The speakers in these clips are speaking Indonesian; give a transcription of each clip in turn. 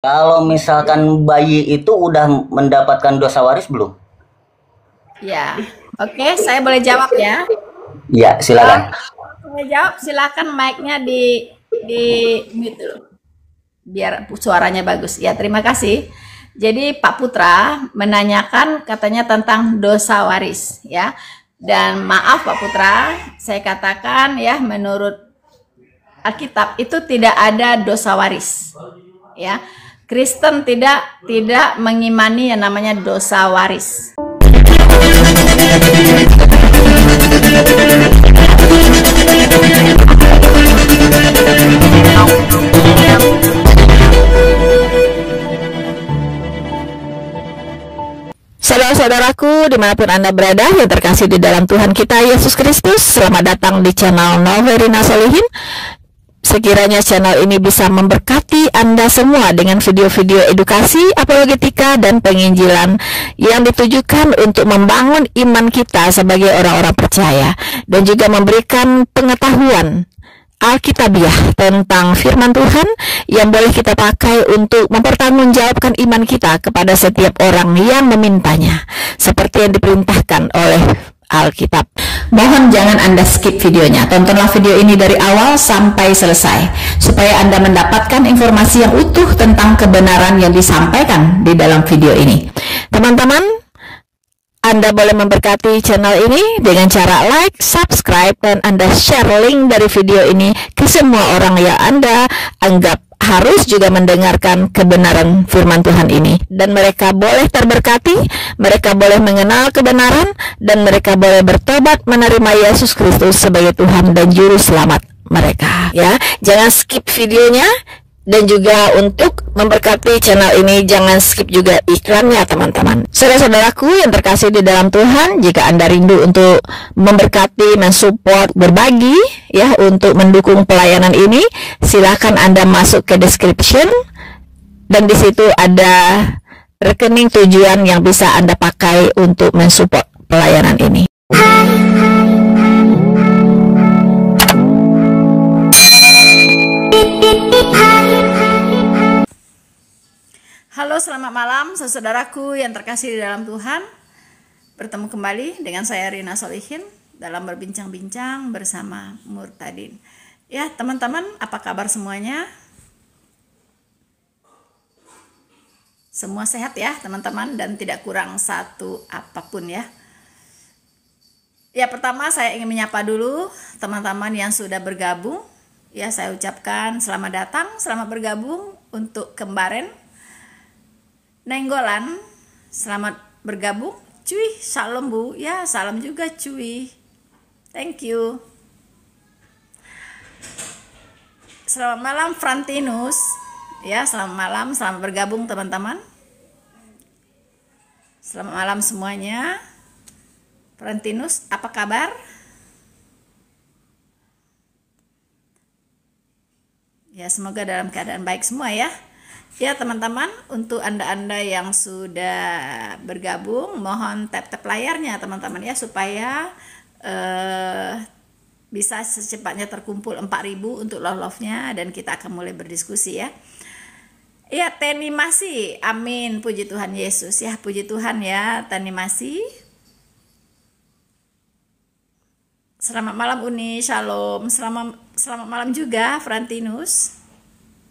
Kalau misalkan bayi itu udah mendapatkan dosa waris belum? Ya, oke, saya boleh jawab ya. Ya, silakan. Boleh jawab, silakan mic-nya di mute dulu, biar suaranya bagus. Ya, terima kasih. Jadi Pak Putra menanyakan katanya tentang dosa waris ya. Dan maaf Pak Putra, saya katakan ya menurut Alkitab itu tidak ada dosa waris. Ya. Kristen tidak mengimani yang namanya dosa waris. Saudara-saudaraku, dimanapun Anda berada yang terkasih di dalam Tuhan kita Yesus Kristus, selamat datang di channel Noverina Solihin. Sekiranya channel ini bisa memberkati Anda semua dengan video-video edukasi, apologetika, dan penginjilan yang ditujukan untuk membangun iman kita sebagai orang-orang percaya dan juga memberikan pengetahuan Alkitabiah tentang firman Tuhan yang boleh kita pakai untuk mempertanggungjawabkan iman kita kepada setiap orang yang memintanya, seperti yang diperintahkan oleh Alkitab. Mohon jangan Anda skip videonya, tontonlah video ini dari awal sampai selesai, supaya Anda mendapatkan informasi yang utuh tentang kebenaran yang disampaikan di dalam video ini. Teman-teman, Anda boleh memberkati channel ini dengan cara like, subscribe, dan Anda share link dari video ini ke semua orang yang Anda anggap harus juga mendengarkan kebenaran firman Tuhan ini. Dan mereka boleh terberkati, mereka boleh mengenal kebenaran, dan mereka boleh bertobat menerima Yesus Kristus sebagai Tuhan dan Juru Selamat mereka. Ya, jangan skip videonya. Dan juga untuk memberkati channel ini, jangan skip juga iklannya, teman-teman. Saudara-saudaraku yang terkasih di dalam Tuhan, jika Anda rindu untuk memberkati, mensupport, berbagi, ya, untuk mendukung pelayanan ini, silakan Anda masuk ke description, dan di situ ada rekening tujuan yang bisa Anda pakai untuk mensupport pelayanan ini. Halo, selamat malam saudaraku yang terkasih di dalam Tuhan. Bertemu kembali dengan saya Rina Solihin dalam berbincang-bincang bersama Murtadin. Ya, teman-teman, apa kabar semuanya? Semua sehat ya, teman-teman, dan tidak kurang satu apapun ya. Ya, pertama saya ingin menyapa dulu teman-teman yang sudah bergabung. Ya, saya ucapkan selamat datang, selamat bergabung untuk kemarin. Nenggolan, selamat bergabung. Cuy, salam Bu. Ya, salam juga cuy. Thank you. Selamat malam Frantinus. Ya, selamat malam, selamat bergabung teman-teman. Selamat malam semuanya. Frantinus, apa kabar? Ya, semoga dalam keadaan baik semua ya. Ya teman-teman, untuk Anda-Anda yang sudah bergabung, mohon tap-tap layarnya teman-teman ya, supaya bisa secepatnya terkumpul 4.000 untuk love-nya, dan kita akan mulai berdiskusi ya. Ya, Teni Masih, amin, puji Tuhan Yesus ya, puji Tuhan ya Teni Masih. Selamat malam Uni, shalom, selamat malam juga Frantinus.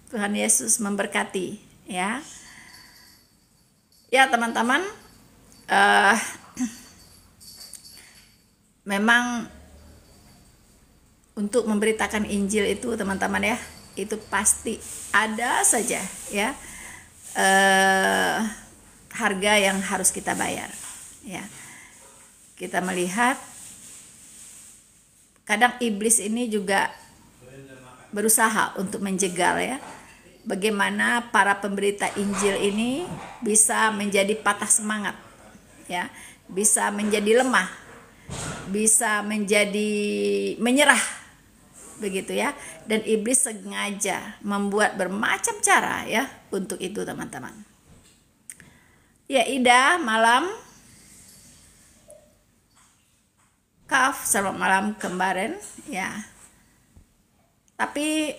Tuhan Yesus memberkati ya. Ya teman-teman, memang untuk memberitakan Injil itu teman-teman ya, itu pasti ada saja ya harga yang harus kita bayar ya. Kita melihat kadang iblis ini juga berusaha untuk menjegal ya, bagaimana para pemberita Injil ini bisa menjadi patah semangat ya, bisa menjadi lemah, bisa menjadi menyerah begitu ya. Dan iblis sengaja membuat bermacam cara ya untuk itu teman-teman. Ya, Ida, malam. Kaf, selamat malam kemarin ya. Tapi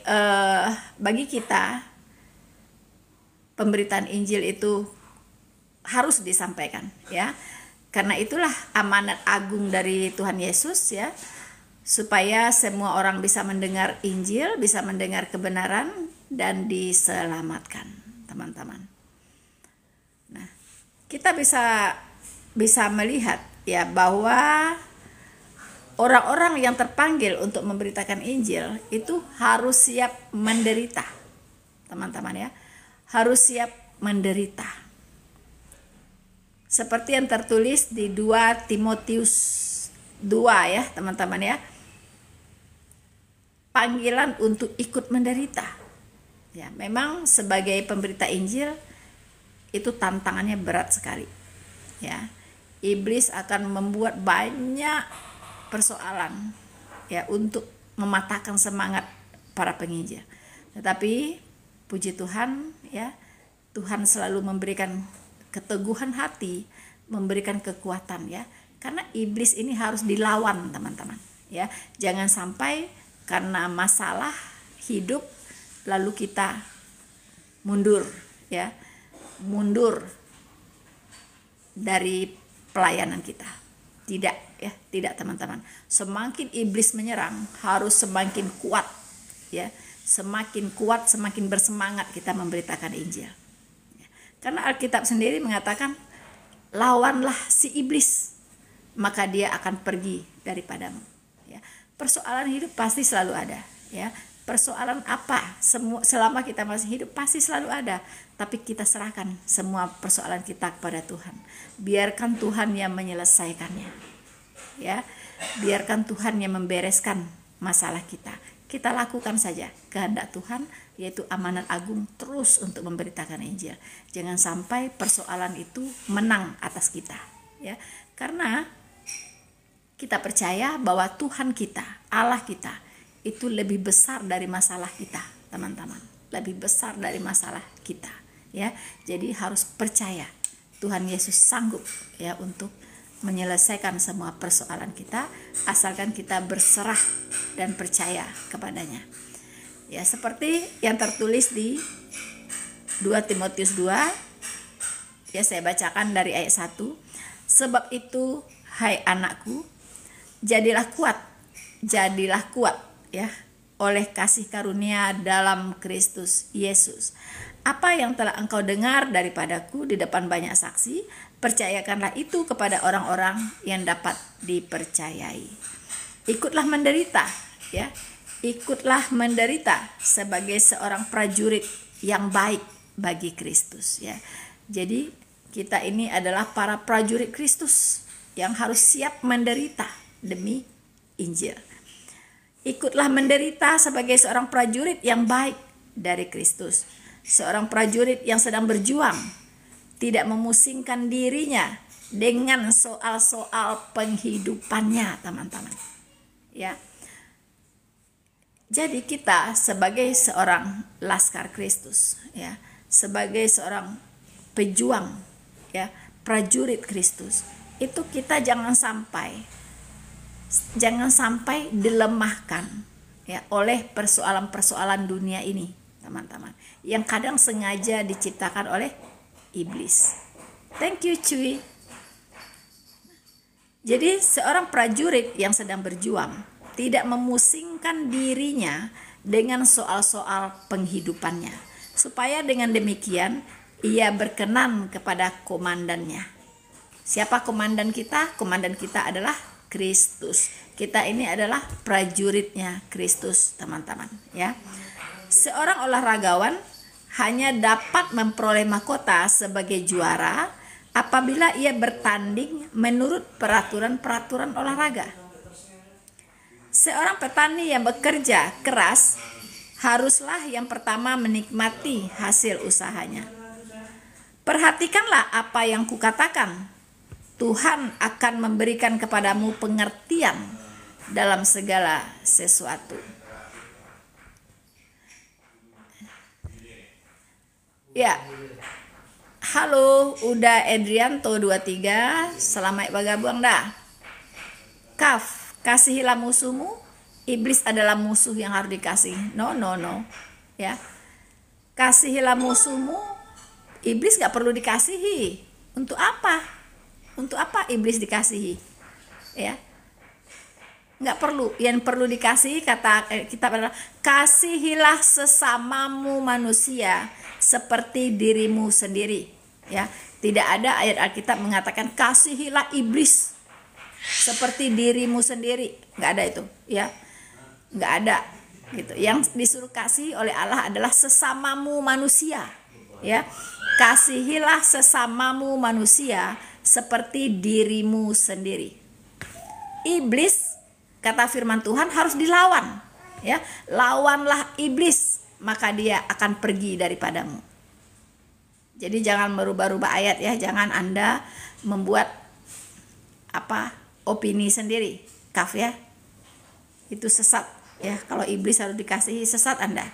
bagi kita pemberitaan Injil itu harus disampaikan, ya. Karena itulah amanat agung dari Tuhan Yesus, ya, supaya semua orang bisa mendengar Injil, bisa mendengar kebenaran dan diselamatkan, teman-teman. Nah, kita bisa melihat, ya, bahwa orang-orang yang terpanggil untuk memberitakan Injil itu harus siap menderita, teman-teman, ya. Harus siap menderita. Seperti yang tertulis di 2 Timotius 2, ya, teman-teman, ya. Panggilan untuk ikut menderita. Ya, memang sebagai pemberita Injil itu tantangannya berat sekali. Ya. Iblis akan membuat banyak persoalan, ya, untuk mematahkan semangat para penginjil. Tetapi puji Tuhan, ya, Tuhan selalu memberikan keteguhan hati, memberikan kekuatan, ya. Karena iblis ini harus dilawan, teman-teman, ya. Jangan sampai karena masalah hidup lalu kita mundur, ya. Mundur dari pelayanan kita. Tidak, ya, tidak, teman-teman. Semakin iblis menyerang, harus semakin kuat, ya. Semakin kuat, semakin bersemangat kita memberitakan Injil. Karena Alkitab sendiri mengatakan, lawanlah si iblis, maka dia akan pergi daripadamu. Ya. Persoalan hidup pasti selalu ada. Ya. Persoalan apa? Selama kita masih hidup pasti selalu ada. Tapi kita serahkan semua persoalan kita kepada Tuhan. Biarkan Tuhan yang menyelesaikannya. Ya. Biarkan Tuhan yang membereskan masalah kita. Kita lakukan saja kehendak Tuhan, yaitu amanat agung terus untuk memberitakan Injil. Jangan sampai persoalan itu menang atas kita, ya. Karena kita percaya bahwa Tuhan kita, Allah kita, itu lebih besar dari masalah kita, teman-teman. Lebih besar dari masalah kita, ya. Jadi harus percaya Tuhan Yesus sanggup, ya, untuk menyelesaikan semua persoalan kita, asalkan kita berserah dan percaya kepadanya. Ya, seperti yang tertulis di 2 Timotius 2, ya, saya bacakan dari ayat 1. Sebab itu, hai anakku, jadilah kuat, ya, oleh kasih karunia dalam Kristus Yesus. Apa yang telah engkau dengar daripadaku di depan banyak saksi, percayakanlah itu kepada orang-orang yang dapat dipercayai. Ikutlah menderita, ya. Ikutlah menderita sebagai seorang prajurit yang baik bagi Kristus, ya. Jadi kita ini adalah para prajurit Kristus yang harus siap menderita demi Injil. Ikutlah menderita sebagai seorang prajurit yang baik dari Kristus. Seorang prajurit yang sedang berjuang, tidak memusingkan dirinya dengan soal-soal penghidupannya, teman-teman. Ya. Jadi kita sebagai seorang laskar Kristus, ya, sebagai seorang pejuang, ya, prajurit Kristus, itu kita jangan sampai dilemahkan, ya, oleh persoalan-persoalan dunia ini, teman-teman, yang kadang sengaja diciptakan oleh iblis. Thank you, cuy. Jadi seorang prajurit yang sedang berjuang tidak memusingkan dirinya dengan soal-soal penghidupannya, supaya dengan demikian ia berkenan kepada komandannya. Siapa komandan kita? Komandan kita adalah Kristus. Kita ini adalah prajuritnya Kristus, teman-teman, ya. Seorang olahragawan hanya dapat memperoleh mahkota sebagai juara apabila ia bertanding menurut peraturan-peraturan olahraga. Seorang petani yang bekerja keras haruslah yang pertama menikmati hasil usahanya. Perhatikanlah apa yang kukatakan. Tuhan akan memberikan kepadamu pengertian dalam segala sesuatu. Ya. Halo, udah Edrianto 23, selamat bergabung dah. Kaf, kasihilah musuhmu. Iblis adalah musuh yang harus dikasih. No. Ya. Kasihilah musuhmu iblis nggak perlu dikasihi. Untuk apa? Untuk apa iblis dikasihi? Ya, nggak perlu. Yang perlu dikasihi, kata kitab adalah kasihilah sesamamu manusia seperti dirimu sendiri. Ya, tidak ada ayat Alkitab mengatakan kasihilah iblis seperti dirimu sendiri. Nggak ada itu, ya, nggak ada gitu. Yang disuruh kasih oleh Allah adalah sesamamu manusia. Ya, kasihilah sesamamu manusia seperti dirimu sendiri. Iblis, kata firman Tuhan, harus dilawan. Ya, lawanlah iblis, maka dia akan pergi daripadamu. Jadi jangan merubah-rubah ayat ya, jangan Anda membuat opini sendiri. Kaf ya. Itu sesat ya. Kalau iblis harus dikasihi, sesat Anda.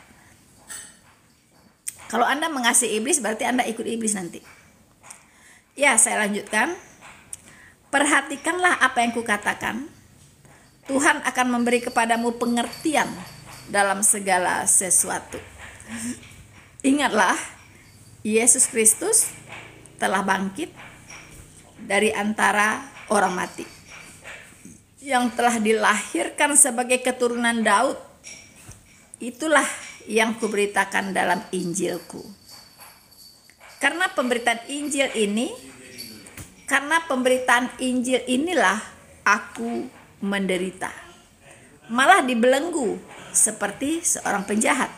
Kalau Anda mengasihi iblis, berarti Anda ikut iblis nanti. Ya, saya lanjutkan. Perhatikanlah apa yang kukatakan. Tuhan akan memberi kepadamu pengertian dalam segala sesuatu. Ingatlah, Yesus Kristus telah bangkit dari antara orang mati, yang telah dilahirkan sebagai keturunan Daud. Itulah yang kuberitakan dalam Injilku. Karena pemberitaan Injil inilah aku menderita, malah dibelenggu seperti seorang penjahat.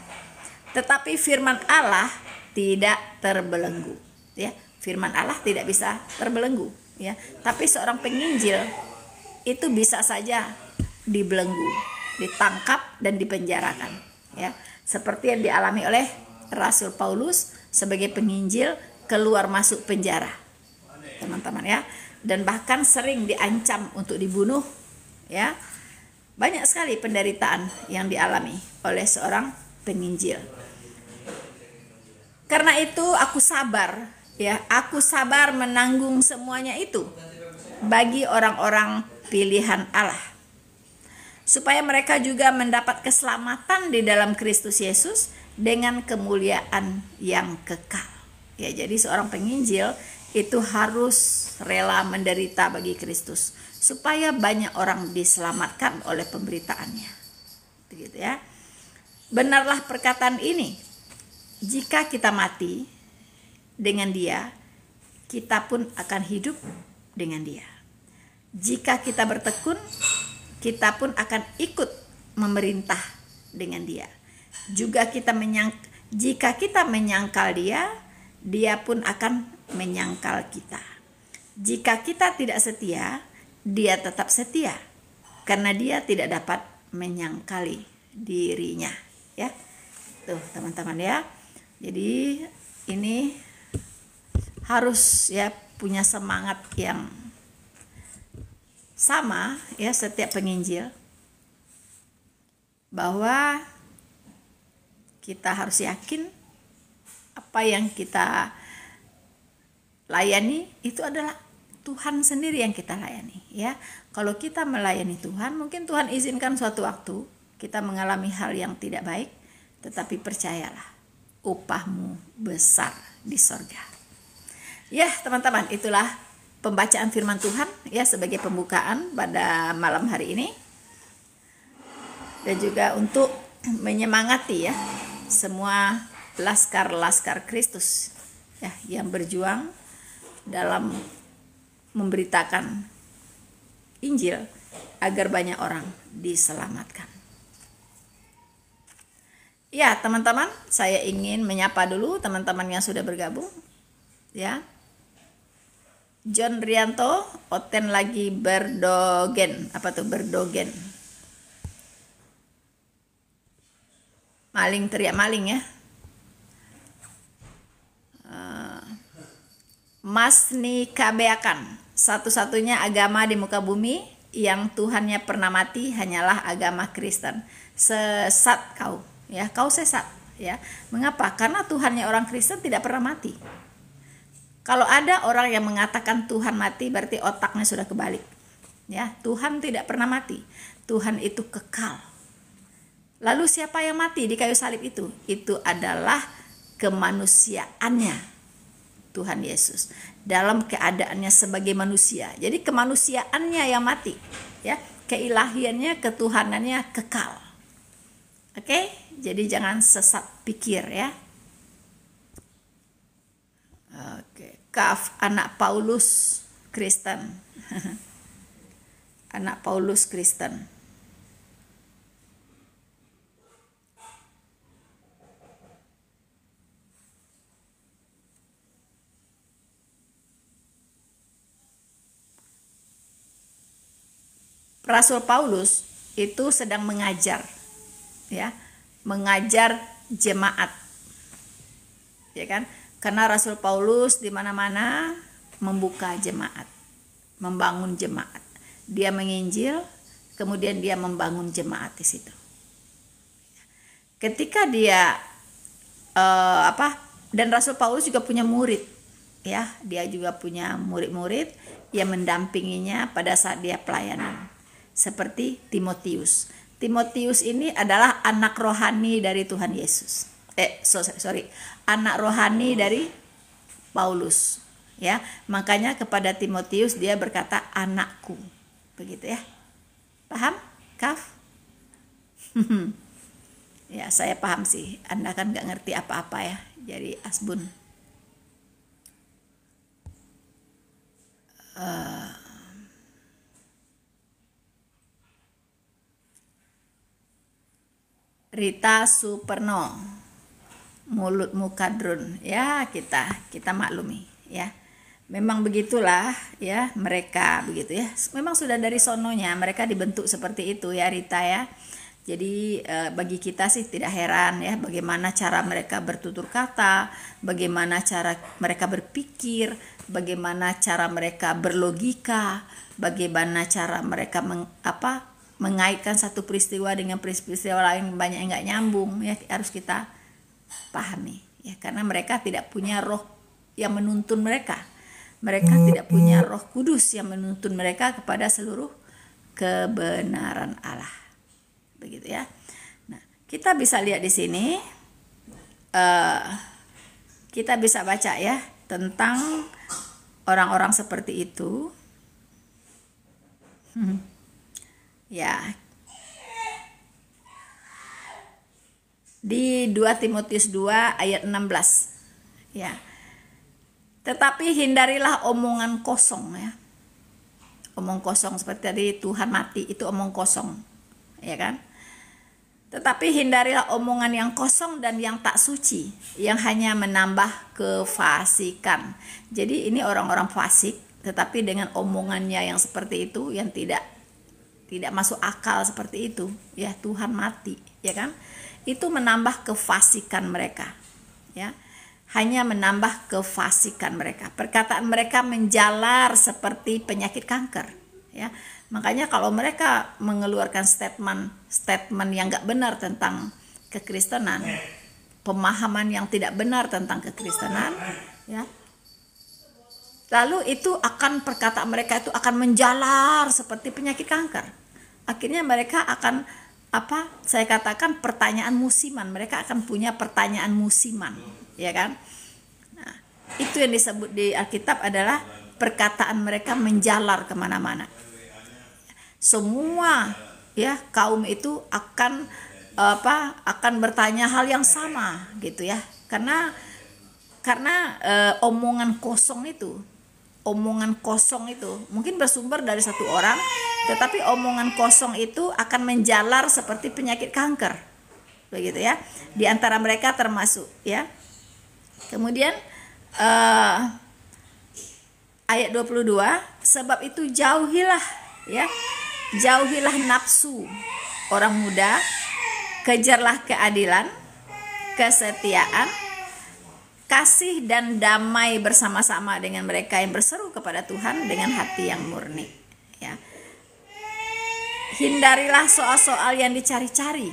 Tetapi firman Allah tidak terbelenggu, ya. Firman Allah tidak bisa terbelenggu, ya. Tapi seorang penginjil itu bisa saja dibelenggu, ditangkap dan dipenjarakan, ya. Seperti yang dialami oleh Rasul Paulus sebagai penginjil, keluar masuk penjara, teman-teman ya, dan bahkan sering diancam untuk dibunuh, ya. Banyak sekali penderitaan yang dialami oleh seorang penginjil. Karena itu aku sabar, ya, aku sabar menanggung semuanya itu bagi orang-orang pilihan Allah, supaya mereka juga mendapat keselamatan di dalam Kristus Yesus dengan kemuliaan yang kekal. Ya, jadi seorang penginjil itu harus rela menderita bagi Kristus supaya banyak orang diselamatkan oleh pemberitaannya. Begitu ya. Benarlah perkataan ini. Jika kita mati dengan Dia, kita pun akan hidup dengan Dia. Jika kita bertekun, kita pun akan ikut memerintah dengan Dia. Jika kita menyangkal Dia, Dia pun akan menyangkal kita. Jika kita tidak setia, Dia tetap setia, karena Dia tidak dapat menyangkali dirinya, ya. Tuh, teman-teman ya. Jadi ini harus ya punya semangat yang sama ya setiap penginjil, bahwa kita harus yakin apa yang kita layani itu adalah Tuhan sendiri yang kita layani, ya. Kalau kita melayani Tuhan, mungkin Tuhan izinkan suatu waktu kita mengalami hal yang tidak baik, tetapi percayalah, upahmu besar di sorga. Ya, teman-teman, itulah pembacaan firman Tuhan ya sebagai pembukaan pada malam hari ini, dan juga untuk menyemangati ya semua laskar-laskar Kristus ya yang berjuang dalam memberitakan Injil agar banyak orang diselamatkan. Ya, teman-teman, saya ingin menyapa dulu teman-teman yang sudah bergabung. Ya. John Rianto, Oten lagi berdogen. Apa tuh berdogen? Maling, teriak maling ya. Masni Kabeakan, satu-satunya agama di muka bumi yang Tuhannya pernah mati hanyalah agama Kristen. Sesat kau, ya, kau sesat, ya. Mengapa? Karena Tuhannya orang Kristen tidak pernah mati. Kalau ada orang yang mengatakan Tuhan mati, berarti otaknya sudah kebalik. Ya, Tuhan tidak pernah mati. Tuhan itu kekal. Lalu siapa yang mati di kayu salib itu? Itu adalah kemanusiaannya. Tuhan Yesus dalam keadaannya sebagai manusia. Jadi kemanusiaannya yang mati, ya, keilahiannya, ketuhanannya kekal. Oke, jadi jangan sesat pikir ya. Oke, Kaf, anak Paulus Kristen. Anak Paulus Kristen. Rasul Paulus itu sedang mengajar, ya, mengajar jemaat, ya kan? Karena Rasul Paulus di mana-mana membuka jemaat, membangun jemaat. Dia menginjil, kemudian dia membangun jemaat di situ. Ketika dia dan Rasul Paulus juga punya murid, ya, dia juga punya murid-murid yang mendampinginya pada saat dia pelayanan. Seperti Timotius. Timotius ini adalah anak rohani dari Tuhan Yesus. Anak rohani dari Paulus, ya. Makanya kepada Timotius dia berkata anakku. Begitu ya. Paham? Kaf? Ya, saya paham sih. Anda kan nggak ngerti apa-apa ya. Jadi asbun. Rita Superno, mulutmu kadrun, ya, kita maklumi ya, memang begitulah ya, mereka begitu ya, memang sudah dari sononya mereka dibentuk seperti itu ya Rita ya. Jadi bagi kita sih tidak heran ya, bagaimana cara mereka bertutur kata, bagaimana cara mereka berpikir, bagaimana cara mereka berlogika, bagaimana cara mereka mengaitkan satu peristiwa dengan peristiwa lain, banyak yang nggak nyambung ya, harus kita pahami ya, karena mereka tidak punya roh yang menuntun mereka, tidak punya Roh Kudus yang menuntun mereka kepada seluruh kebenaran Allah, begitu ya. Nah, kita bisa lihat di sini, kita bisa baca ya tentang orang-orang seperti itu. Ya, di 2 Timotius 2 ayat 16 ya. Tetapi hindarilah omongan kosong ya. Omong kosong seperti tadi Tuhan mati, itu omong kosong, ya kan? Tetapi hindarilah omongan yang kosong dan yang tak suci, yang hanya menambah kefasikan. Jadi ini orang-orang fasik, tetapi dengan omongannya yang seperti itu, yang tidak masuk akal seperti itu ya, Tuhan mati, ya kan, itu menambah kefasikan mereka ya, hanya menambah kefasikan mereka. Perkataan mereka menjalar seperti penyakit kanker ya. Makanya kalau mereka mengeluarkan statement yang nggak benar tentang kekristenan, pemahaman yang tidak benar tentang kekristenan ya, lalu itu akan, perkataan mereka itu akan menjalar seperti penyakit kanker. Akhirnya mereka akan saya katakan pertanyaan musiman. Mereka akan punya pertanyaan musiman, ya kan? Nah, itu yang disebut di Alkitab adalah perkataan mereka menjalar kemana-mana. Semua ya kaum itu akan bertanya hal yang sama gitu ya. Karena omongan kosong itu mungkin bersumber dari satu orang, tetapi omongan kosong itu akan menjalar seperti penyakit kanker, begitu ya. Di antara mereka termasuk ya. Kemudian ayat 22, sebab itu jauhilah nafsu orang muda, kejarlah keadilan, kesetiaan, kasih dan damai bersama-sama dengan mereka yang berseru kepada Tuhan dengan hati yang murni ya. Hindarilah soal-soal yang dicari-cari.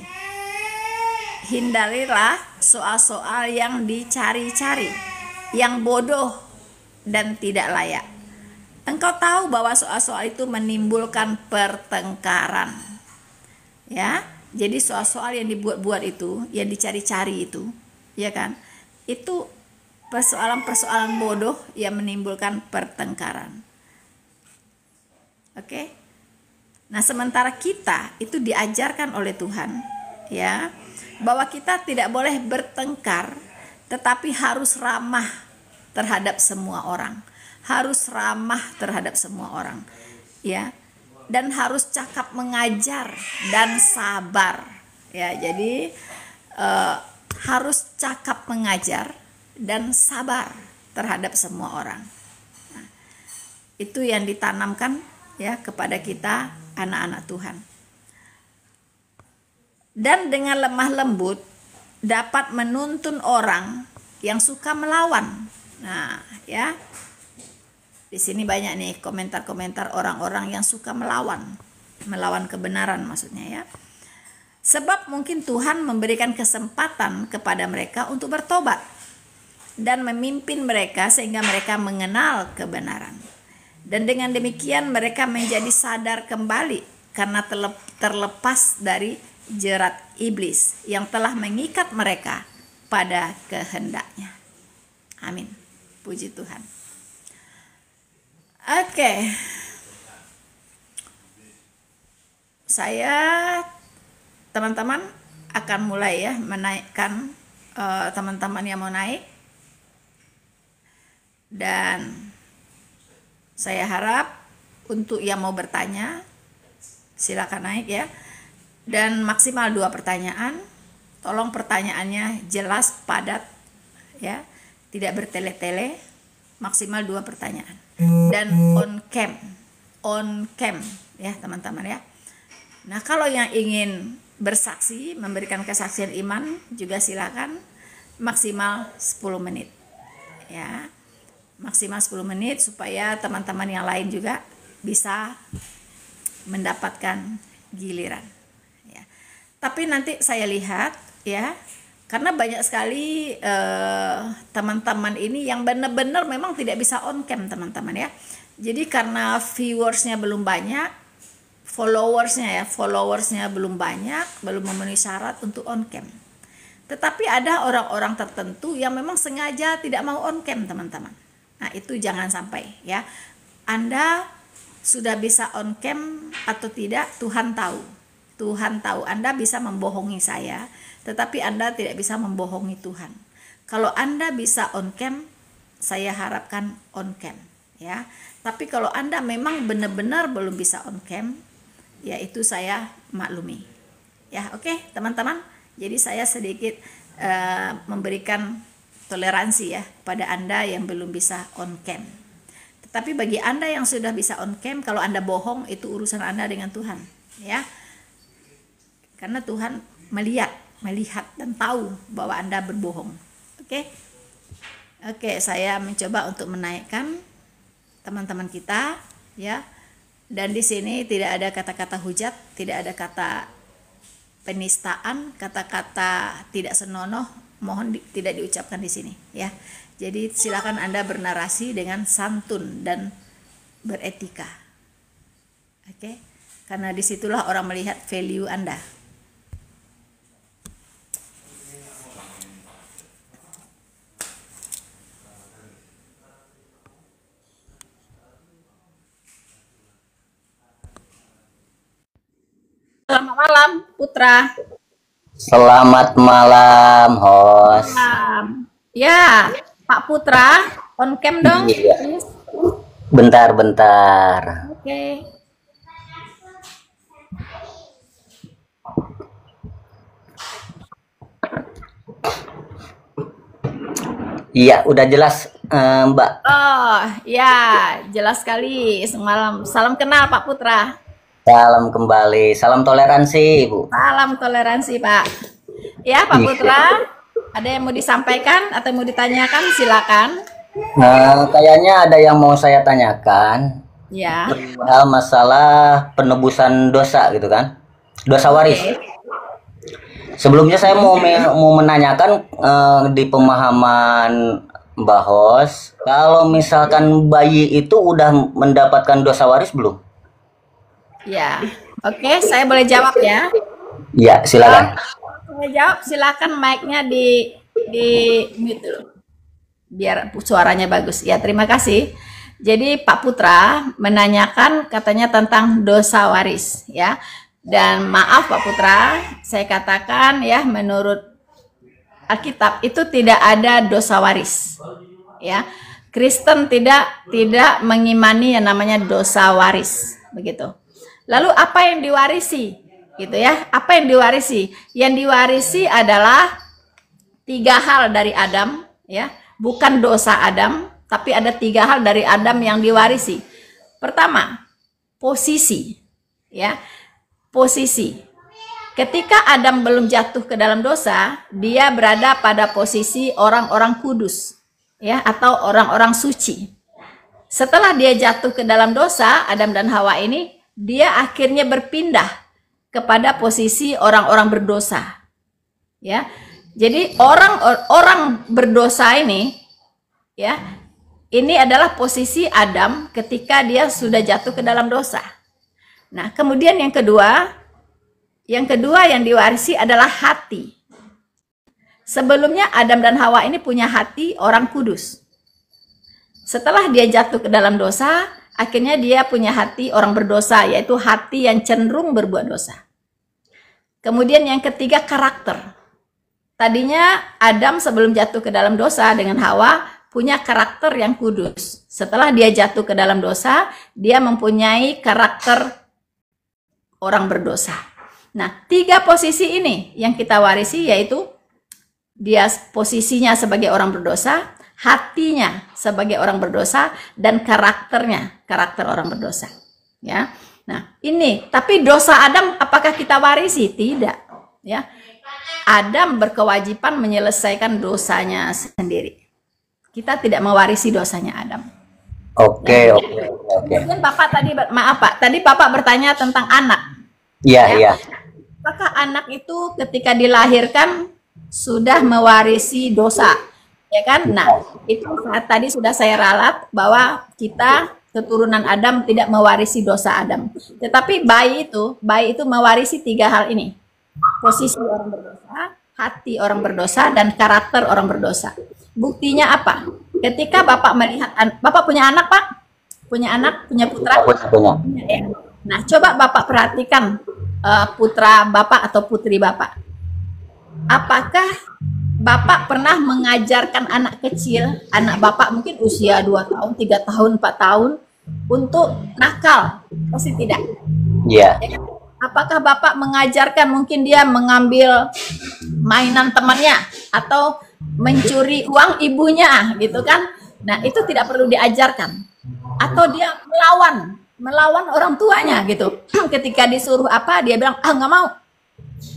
Hindarilah soal-soal yang dicari-cari, yang bodoh dan tidak layak. Engkau tahu bahwa soal-soal itu menimbulkan pertengkaran ya. Jadi soal-soal yang dibuat-buat itu, yang dicari-cari itu, ya kan, itu persoalan-persoalan bodoh yang menimbulkan pertengkaran. Oke. Nah, sementara kita itu diajarkan oleh Tuhan, ya, bahwa kita tidak boleh bertengkar, tetapi harus ramah terhadap semua orang. Harus ramah terhadap semua orang, ya. Dan harus cakap mengajar dan sabar, ya. Jadi harus cakap mengajar dan sabar terhadap semua orang. Nah, itu yang ditanamkan, ya, kepada kita anak-anak Tuhan. Dan dengan lemah lembut dapat menuntun orang yang suka melawan. Nah, ya. Di sini banyak nih komentar-komentar orang-orang yang suka melawan kebenaran maksudnya, ya. Sebab mungkin Tuhan memberikan kesempatan kepada mereka untuk bertobat dan memimpin mereka sehingga mereka mengenal kebenaran. Dan dengan demikian mereka menjadi sadar kembali karena terlepas dari jerat iblis yang telah mengikat mereka pada kehendaknya. Amin. Puji Tuhan. Oke. Saya, teman-teman, akan mulai, ya, menaikkan teman-teman yang mau naik. Dan saya harap untuk yang mau bertanya silakan naik, ya. Dan maksimal 2 pertanyaan. Tolong pertanyaannya jelas, padat, ya. Tidak bertele-tele. Maksimal 2 pertanyaan. Dan on cam, ya, teman-teman, ya. Nah, kalau yang ingin bersaksi, memberikan kesaksian iman juga silakan, maksimal 10 menit. Ya. Maksimal 10 menit supaya teman-teman yang lain juga bisa mendapatkan giliran, ya. Tapi nanti saya lihat, ya, karena banyak sekali teman-teman ini yang benar-benar memang tidak bisa on cam, teman-teman, ya. Jadi karena viewersnya belum banyak, followersnya belum banyak, belum memenuhi syarat untuk on cam. Tetapi ada orang-orang tertentu yang memang sengaja tidak mau on cam, teman-teman. Nah, itu jangan sampai, ya. Anda sudah bisa on cam atau tidak, Tuhan tahu. Tuhan tahu. Anda bisa membohongi saya, tetapi Anda tidak bisa membohongi Tuhan. Kalau Anda bisa on cam, saya harapkan on cam, ya. Tapi kalau Anda memang benar-benar belum bisa on cam, ya itu saya maklumi. Ya, oke, teman-teman. Jadi saya sedikit memberikan toleransi, ya, pada Anda yang belum bisa on cam. Tetapi bagi Anda yang sudah bisa on cam, kalau Anda bohong itu urusan Anda dengan Tuhan, ya. Karena Tuhan melihat dan tahu bahwa Anda berbohong. Oke. Oke, saya mencoba untuk menaikkan teman-teman kita, ya. Dan di sini tidak ada kata-kata hujat, tidak ada kata penistaan, kata-kata tidak senonoh, mohon tidak diucapkan di sini, ya. Jadi silakan Anda bernarasi dengan santun dan beretika. Oke. Karena disitulah orang melihat value Anda. Selamat malam, Putra. Selamat malam, host. Ya, Pak Putra, on cam dong. Iya. Please. Bentar. Oke. Iya, udah jelas, Mbak. Oh, ya, jelas sekali. Semalam. Salam kenal, Pak Putra. Salam kembali. Salam toleransi, Ibu. Salam toleransi, Pak. Ya, Pak Putra. Ada yang mau disampaikan atau mau ditanyakan? Silakan. Kayaknya ada yang mau saya tanyakan. Ya. Hal masalah penebusan dosa gitu kan. Dosa waris. Oke. Sebelumnya saya mau menanyakan di pemahaman Mbak Hos, kalau misalkan bayi itu udah mendapatkan dosa waris belum? Ya. Oke, saya boleh jawab, ya. Ya, silakan. Boleh jawab, silakan mic-nya di mute dulu. biar suaranya bagus. Ya, terima kasih. Jadi Pak Putra menanyakan katanya tentang dosa waris ya. Dan maaf Pak Putra, saya katakan ya menurut Alkitab itu tidak ada dosa waris. Ya. Kristen tidak mengimani yang namanya dosa waris, begitu. Lalu apa yang diwarisi? Gitu ya. Apa yang diwarisi? Yang diwarisi adalah 3 hal dari Adam ya. Bukan dosa Adam, tapi ada 3 hal dari Adam yang diwarisi. Pertama, posisi. Ya. Posisi. Ketika Adam belum jatuh ke dalam dosa, dia berada pada posisi orang-orang kudus, ya, atau orang-orang suci. Setelah dia jatuh ke dalam dosa, Adam dan Hawa ini, dia akhirnya berpindah kepada posisi orang-orang berdosa. Ya. Jadi orang berdosa ini, ya, ini adalah posisi Adam ketika dia sudah jatuh ke dalam dosa. Nah, kemudian yang kedua yang diwarisi adalah hati. Sebelumnya Adam dan Hawa ini punya hati orang kudus. Setelah dia jatuh ke dalam dosa, akhirnya dia punya hati orang berdosa, yaitu hati yang cenderung berbuat dosa. Kemudian yang ketiga, karakter. Tadinya Adam sebelum jatuh ke dalam dosa dengan Hawa punya karakter yang kudus. Setelah dia jatuh ke dalam dosa, dia mempunyai karakter orang berdosa. Nah, 3 posisi ini yang kita warisi, yaitu dia posisinya sebagai orang berdosa, hatinya sebagai orang berdosa, dan karakternya, karakter orang berdosa. Ya. Nah, ini, tapi dosa Adam apakah kita warisi? Tidak. Ya. Adam berkewajiban menyelesaikan dosanya sendiri. Kita tidak mewarisi dosanya Adam. Oke. Kemudian Bapak tadi, maaf Pak, tadi Bapak bertanya tentang anak. Iya. Apakah anak itu ketika dilahirkan sudah mewarisi dosa? Ya kan? Nah, itu saat tadi sudah saya ralat bahwa kita keturunan Adam tidak mewarisi dosa Adam. Tetapi bayi itu mewarisi 3 hal ini. Posisi orang berdosa, hati orang berdosa, dan karakter orang berdosa. Buktinya apa? Ketika Bapak melihat, Bapak punya anak, Pak? Punya anak? Punya putra? Punya. Nah, coba Bapak perhatikan putra Bapak atau putri Bapak. Apakah Bapak pernah mengajarkan anak kecil, anak Bapak mungkin usia 2 tahun, 3 tahun, 4 tahun, untuk nakal? Pasti tidak. Iya. Ya kan? Apakah Bapak mengajarkan mungkin dia mengambil mainan temannya atau mencuri uang ibunya gitu kan? Nah, itu tidak perlu diajarkan. Atau dia melawan orang tuanya gitu. Ketika disuruh apa, dia bilang, nggak mau.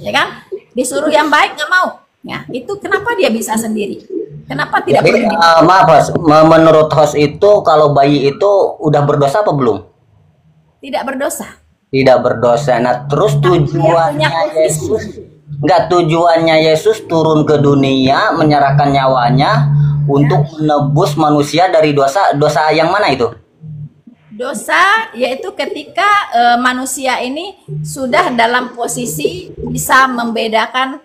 Ya kan? Disuruh yang baik nggak mau. Nah, itu kenapa dia bisa sendiri? Kenapa tidak Jadi, perlu maaf host, menurut host itu kalau bayi itu udah berdosa apa belum? tidak berdosa? Tidak berdosa. Nah, terus tujuannya Yesus turun ke dunia menyerahkan nyawanya untuk menebus manusia dari dosa yang mana itu? Dosa yaitu ketika manusia ini sudah dalam posisi bisa membedakan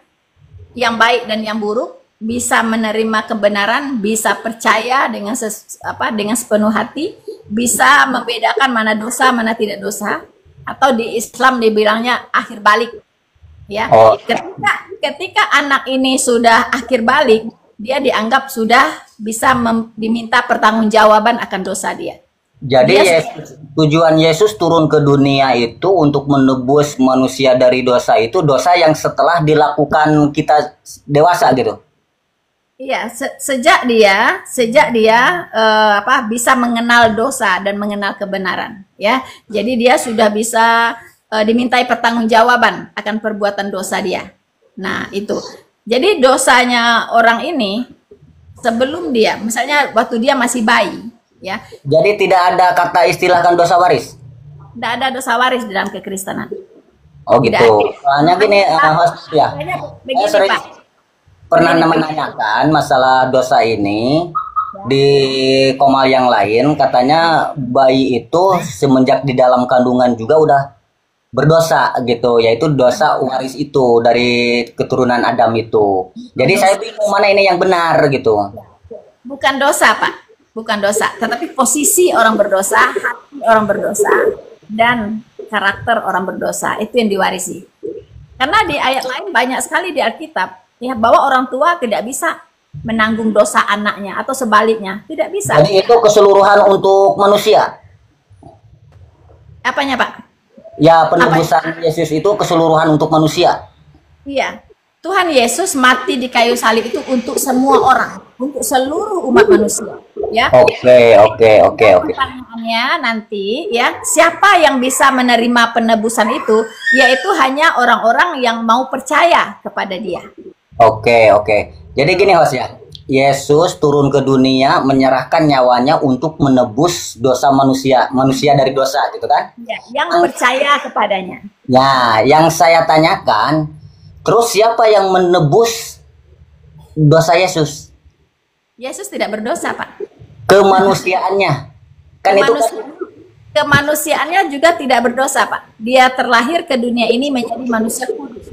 yang baik dan yang buruk, bisa menerima kebenaran, bisa percaya dengan sepenuh hati, bisa membedakan mana dosa, mana tidak dosa, atau di Islam dibilangnya akhir balik. Ya, ketika anak ini sudah akhir balik, dia dianggap sudah bisa diminta pertanggungjawaban akan dosa dia. Jadi tujuan Yesus turun ke dunia itu untuk menebus manusia dari dosa itu, dosa yang setelah dilakukan kita dewasa gitu. Iya, sejak dia bisa mengenal dosa dan mengenal kebenaran, ya. Jadi dia sudah bisa dimintai pertanggungjawaban akan perbuatan dosa dia. Nah, itu. Jadi dosanya orang ini sebelum dia, misalnya waktu dia masih bayi, ya. Jadi tidak ada kata istilahkan dosa waris. Tidak ada dosa waris di dalam kekristenan. Oh gitu. Soalnya gini, host ya. Begini, Sering Pak. pernah menanyakan masalah dosa ini di komal yang lain, katanya bayi itu semenjak di dalam kandungan juga udah berdosa gitu, yaitu dosa waris itu dari keturunan Adam itu. Jadi saya bingung mana ini yang benar gitu. Bukan dosa, Pak. Bukan dosa, tetapi posisi orang berdosa, hati orang berdosa, dan karakter orang berdosa itu yang diwarisi. Karena di ayat lain banyak sekali di Alkitab ya bahwa orang tua tidak bisa menanggung dosa anaknya atau sebaliknya, tidak bisa. Jadi itu keseluruhan untuk manusia. Apanya, Pak? Ya, penebusan Yesus itu keseluruhan untuk manusia. Iya. Tuhan Yesus mati di kayu salib itu untuk semua orang, untuk seluruh umat manusia, ya. Oke. Pertanyaannya nanti, ya, siapa yang bisa menerima penebusan itu? Yaitu hanya orang-orang yang mau percaya kepada Dia. Oke. Jadi gini, host ya. Yesus turun ke dunia menyerahkan nyawanya untuk menebus dosa manusia dari dosa, gitu kan? Ya, yang percaya kepadanya. Ya, yang saya tanyakan, terus siapa yang menebus dosa Yesus? Yesus tidak berdosa, Pak. Kemanusiaannya. Kan itu kan Kemanusiaannya juga tidak berdosa, Pak. Dia terlahir ke dunia ini menjadi manusia kudus.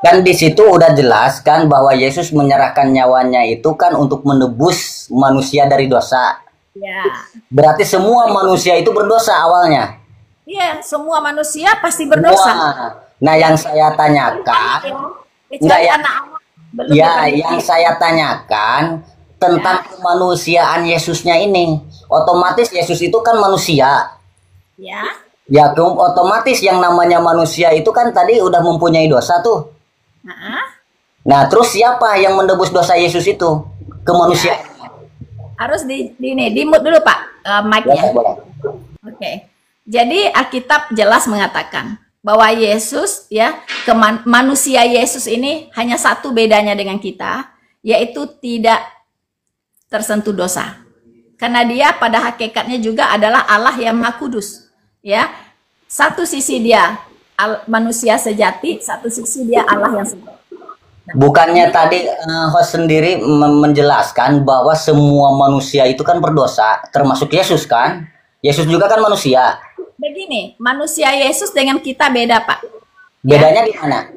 kan di situ udah jelas kan bahwa Yesus menyerahkan nyawanya itu kan untuk menebus manusia dari dosa. Ya. Berarti semua manusia itu berdosa awalnya. Iya, semua manusia pasti berdosa. Nah, yang saya tanyakan, Kecuali anak-anak belum ya, dipanggil. yang saya tanyakan tentang kemanusiaan Yesusnya ini. Otomatis Yesus itu kan manusia. Ya. Ya, otomatis yang namanya manusia itu kan tadi udah mempunyai dosa tuh. Nah, terus siapa yang menebus dosa Yesus itu? Kemanusiaan. Harus di mute dulu, Pak, mic-nya. Boleh. Oke. Jadi Alkitab jelas mengatakan bahwa Yesus, ya, manusia Yesus ini hanya satu bedanya dengan kita, yaitu tidak tersentuh dosa. Karena dia pada hakikatnya juga adalah Allah yang Maha Kudus, ya. Satu sisi dia manusia sejati, satu sisi dia Allah yang sejati. Bukannya tadi host sendiri menjelaskan bahwa semua manusia itu kan berdosa, termasuk Yesus kan? Yesus juga kan manusia. Begini, manusia Yesus dengan kita beda, Pak. Bedanya di mana?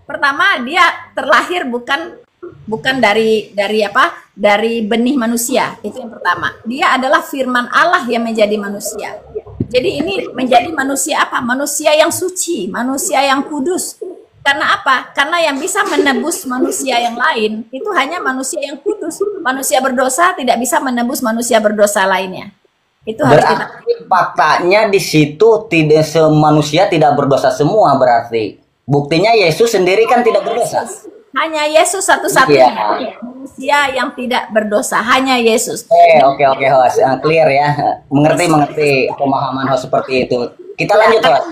Pertama, dia terlahir bukan dari apa? Dari benih manusia. Itu yang pertama. Dia adalah firman Allah yang menjadi manusia. Jadi ini menjadi manusia apa? Manusia yang suci, manusia yang kudus. Karena apa? Karena yang bisa menebus manusia yang lain itu hanya manusia yang kudus. Manusia berdosa tidak bisa menebus manusia berdosa lainnya. Itu harus kita. Berarti faktanya di situ tidak manusia tidak berdosa semua berarti. Buktinya Yesus sendiri kan tidak berdosa. Hanya Yesus satu-satunya manusia yang tidak berdosa, hanya Yesus. Oke host, clear ya. Mengerti pemahaman host seperti itu. Kita lanjut host.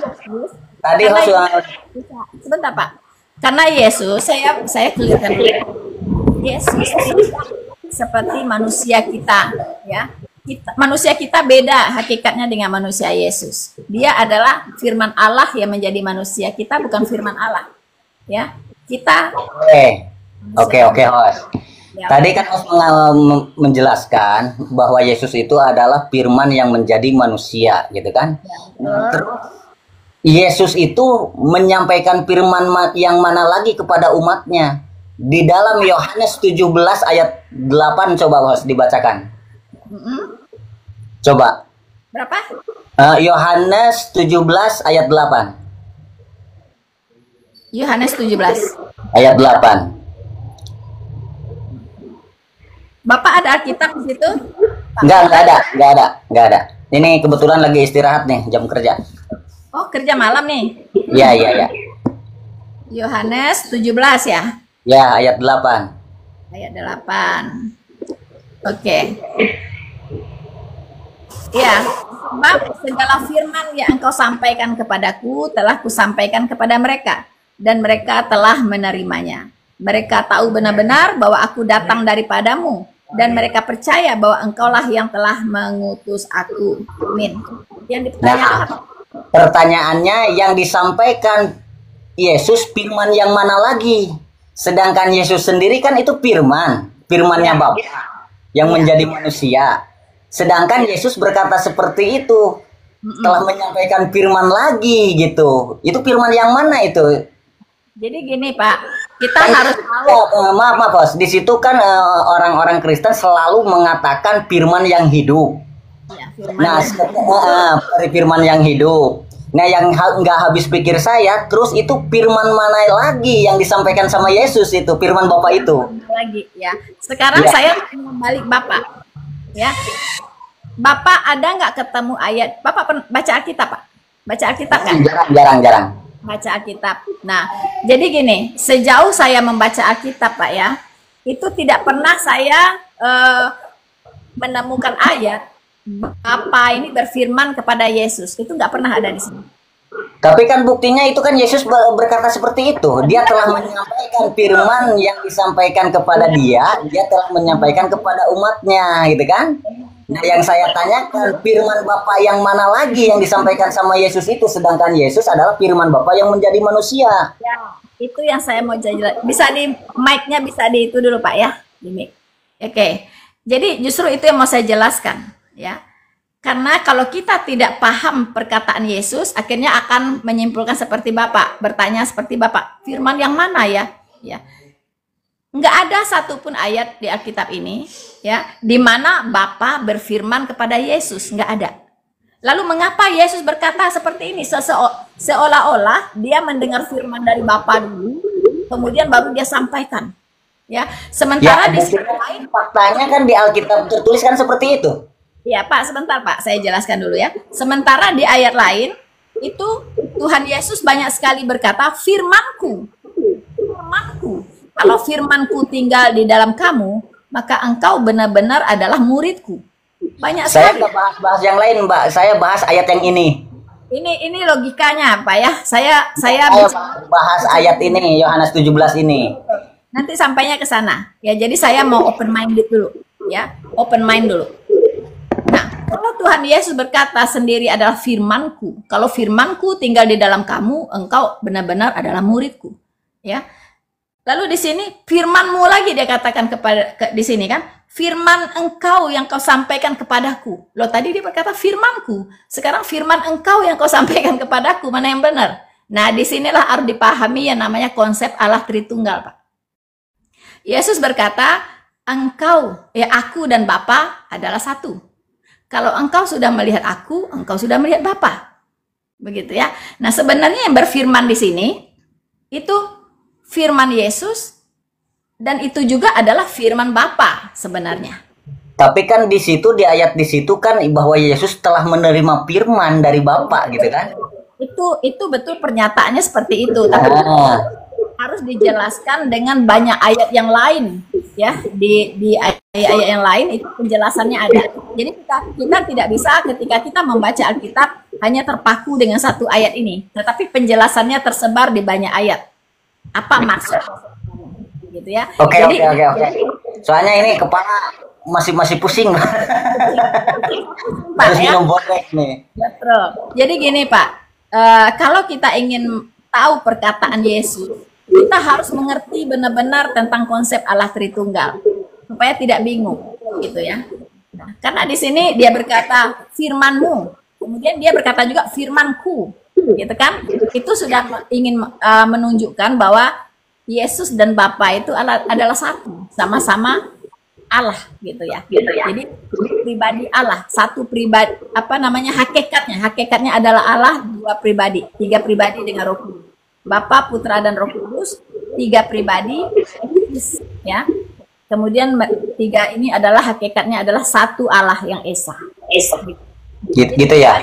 Tadi host sebentar, Pak. Karena Yesus, saya clearkan dulu. Yesus tidak seperti manusia kita, ya. Manusia kita beda hakikatnya dengan manusia Yesus. Dia adalah firman Allah yang menjadi manusia. Kita bukan firman Allah, ya. Kita Oke host. Ya. Tadi kan host menjelaskan bahwa Yesus itu adalah firman yang menjadi manusia, gitu kan? Ya. Terus Yesus itu menyampaikan firman yang mana lagi kepada umatnya? Di dalam Yohanes 17 ayat 8 coba host dibacakan. Coba. Berapa? Yohanes 17 ayat 8. Yohanes 17. Ayat 8. Bapak ada Alkitab di situ? Enggak ada. Ini kebetulan lagi istirahat nih, jam kerja. Oh, kerja malam nih. Iya. Yohanes 17 ya? Ya, ayat 8. Ayat 8. Oke. Ya, sebab segala firman yang engkau sampaikan kepadaku telah kusampaikan kepada mereka, dan mereka telah menerimanya. Mereka tahu benar-benar bahwa aku datang daripadamu, dan mereka percaya bahwa engkaulah yang telah mengutus aku. Amin. Yang dipertanyakan apa? Pertanyaannya yang disampaikan Yesus firman yang mana lagi? Sedangkan Yesus sendiri kan itu firmannya Bapa yang menjadi manusia. Sedangkan Yesus berkata seperti itu, telah menyampaikan firman lagi gitu. Itu firman yang mana itu? Jadi gini Pak, kita Kan, harus tahu. maaf bos, di situ kan orang-orang Kristen selalu mengatakan firman yang hidup. Ya, firman Nah, ya. firman yang hidup. Nah, yang nggak habis pikir saya, terus itu firman mana lagi yang disampaikan sama Yesus itu, firman Bapak itu. Lagi ya. Sekarang Ya. saya mau balik Bapak. Ya. Bapak ada nggak ketemu ayat? Bapak baca Alkitab, Pak? Baca Alkitab kan? Jarang. Baca Alkitab. Nah, jadi gini, sejauh saya membaca Alkitab, Pak ya, itu tidak pernah saya menemukan ayat Bapa ini berfirman kepada Yesus. Itu nggak pernah ada di sini. Tapi kan buktinya itu kan Yesus berkata seperti itu. Dia telah menyampaikan firman yang disampaikan kepada dia telah menyampaikan kepada umatnya, gitu kan? Nah, yang saya tanyakan, firman Bapa yang mana lagi yang disampaikan sama Yesus itu, sedangkan Yesus adalah firman Bapa yang menjadi manusia. Ya, itu yang saya mau jelaskan. Bisa di mic-nya bisa di itu dulu Pak ya, di mic. Oke. Jadi justru itu yang mau saya jelaskan, ya. Karena kalau kita tidak paham perkataan Yesus, akhirnya akan menyimpulkan seperti Bapak, bertanya seperti Bapak, firman yang mana ya? Ya. Nggak ada satupun ayat di Alkitab ini, ya, di mana Bapa berfirman kepada Yesus, nggak ada. Lalu mengapa Yesus berkata seperti ini? Seolah-olah dia mendengar firman dari Bapa dulu, kemudian baru dia sampaikan. Ya, sementara di sisi lain, faktanya kan di Alkitab tertulis kan seperti itu. ya Pak, sebentar Pak, saya jelaskan dulu ya. Sementara di ayat lain itu Tuhan Yesus banyak sekali berkata, firmanku. Kalau firmanku tinggal di dalam kamu, maka engkau benar-benar adalah muridku. Banyak Saya sekali. nggak bahas yang lain, Mbak. Saya bahas ayat yang ini. Ini logikanya Pak ya. Saya Saya bahas ayat ini, Yohanes 17 ini. nanti sampainya ke sana. Ya, jadi saya mau open minded dulu, ya. Open mind dulu. Nah, kalau Tuhan Yesus berkata sendiri adalah firmanku. Kalau firmanku tinggal di dalam kamu, engkau benar-benar adalah muridku. Ya. Lalu di sini firmanmu lagi dia katakan di sini kan, firman engkau yang kau sampaikan kepadaku. Loh tadi dia berkata firmanku, sekarang firman engkau yang kau sampaikan kepadaku, mana yang benar? Nah, disinilah harus dipahami yang namanya konsep Allah Tritunggal, Pak. Yesus berkata, engkau, ya aku dan Bapa adalah satu. Kalau engkau sudah melihat aku, engkau sudah melihat Bapa. Begitu ya. Nah, sebenarnya yang berfirman di sini itu firman Yesus dan itu juga adalah firman Bapa sebenarnya. Tapi kan di situ di ayat di situ kan bahwa Yesus telah menerima firman dari Bapa gitu kan? Itu betul pernyataannya seperti itu, tapi harus dijelaskan dengan banyak ayat yang lain ya. Di ayat-ayat yang lain itu penjelasannya ada. Jadi kita tidak bisa ketika kita membaca Alkitab hanya terpaku dengan satu ayat ini, tetapi penjelasannya tersebar di banyak ayat. Apa maksud gitu ya? Oke. Jadi Soalnya ini kepala masih pusing. Pak, Harus ya? minum botek nih. Betul. Jadi gini Pak, kalau kita ingin tahu perkataan Yesus, kita harus mengerti benar-benar tentang konsep Allah Tritunggal supaya tidak bingung, gitu ya. Nah, karena di sini dia berkata firmanmu, kemudian dia berkata juga firmanku, gitu kan? Itu sudah ingin menunjukkan bahwa Yesus dan Bapa itu adalah satu, sama-sama Allah, gitu ya. Jadi pribadi Allah, satu pribadi, hakikatnya adalah Allah, dua pribadi, tiga pribadi dengan Roh Kudus. Bapa, Putra dan Roh Kudus, tiga pribadi, ya. Kemudian tiga ini adalah hakikatnya adalah satu Allah yang esa. Gitu ya.